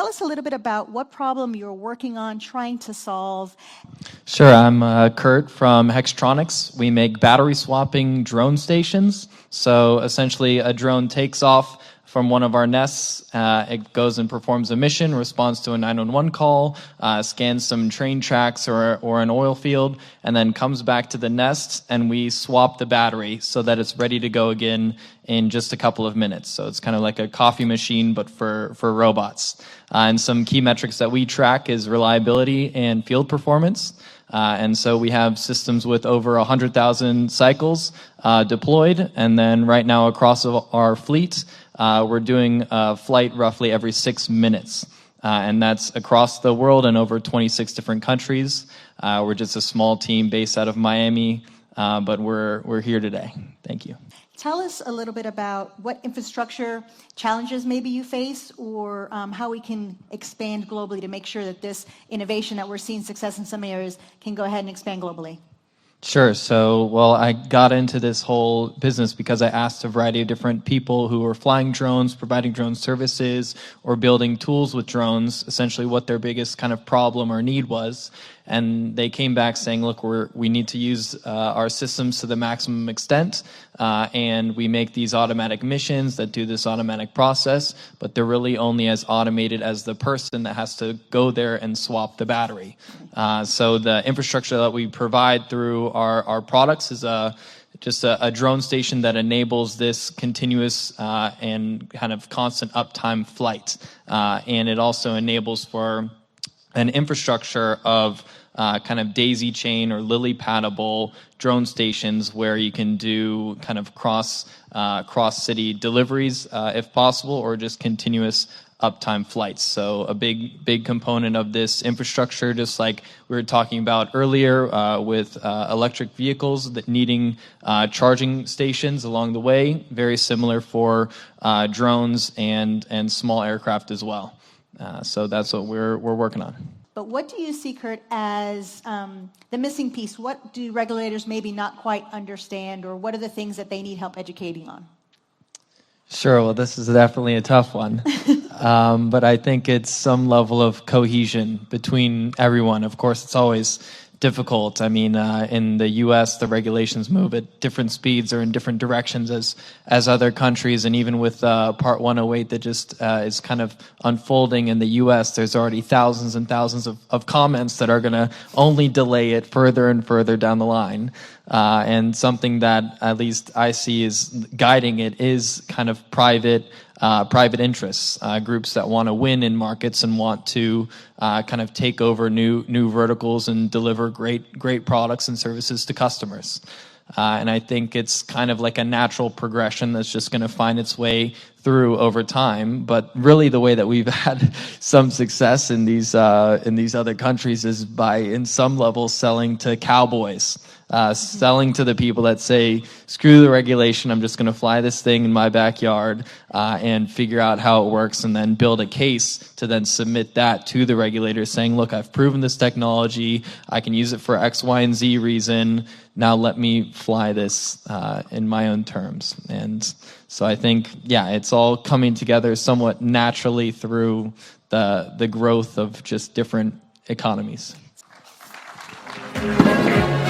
tell us a little bit about what problem you're working on, trying to solve. Sure, I'm Curt from Hextronics. We make battery swapping drone stations. So essentially a drone takes off from one of our nests, it goes and performs a mission, responds to a 911 call, scans some train tracks or an oil field, and then comes back to the nest, and we swap the battery so that it's ready to go again in just a couple of minutes. So it's kind of like a coffee machine, but for robots. And some key metrics that we track is reliability and field performance. And so we have systems with over 100,000 cycles deployed, and then right now across our fleet, we're doing a flight roughly every 6 minutes. And that's across the world in over 26 different countries. We're just a small team based out of Miami, but we're here today. Thank you. Tell us a little bit about what infrastructure challenges maybe you face, or how we can expand globally to make sure that this innovation that we're seeing success in some areas can go ahead and expand globally. Sure. So, well, I got into this whole business because I asked a variety of different people who were flying drones, providing drone services, or building tools with drones, essentially what their biggest kind of problem or need was. And they came back saying, look, we need to use our systems to the maximum extent, and we make these automatic missions that do this automatic process, but they're really only as automated as the person that has to go there and swap the battery. So the infrastructure that we provide through our products is just a drone station that enables this continuous and kind of constant uptime flight. And it also enables for an infrastructure of kind of daisy chain or lily padable drone stations where you can do kind of cross city deliveries if possible, or just continuous uptime flights. So a big component of this infrastructure, just like we were talking about earlier with electric vehicles that needing charging stations along the way, very similar for drones and small aircraft as well. So that's what we're working on. But what do you see, Curt, as the missing piece? What do regulators maybe not quite understand, or what are the things that they need help educating on? Sure, well, this is definitely a tough one. But I think it's some level of cohesion between everyone. Of course, it's always difficult. I mean, in the U.S., the regulations move at different speeds or in different directions as other countries. And even with Part 108 that just is kind of unfolding in the U.S., there's already thousands and thousands of comments that are going to only delay it further and further down the line. And something that at least I see is guiding it is kind of private interests, groups that want to win in markets and want to kind of take over new verticals and deliver great products and services to customers. And I think it's kind of like a natural progression that's just going to find its way through over time. But really the way that we've had some success in these other countries is by, in some level, selling to cowboys. Selling to the people that say, screw the regulation, I'm just going to fly this thing in my backyard and figure out how it works, and then build a case to then submit that to the regulators saying, look, I've proven this technology, I can use it for X, Y, and Z reason, now let me fly this in my own terms. And so I think, yeah, it's all coming together somewhat naturally through the growth of just different economies. Thank you.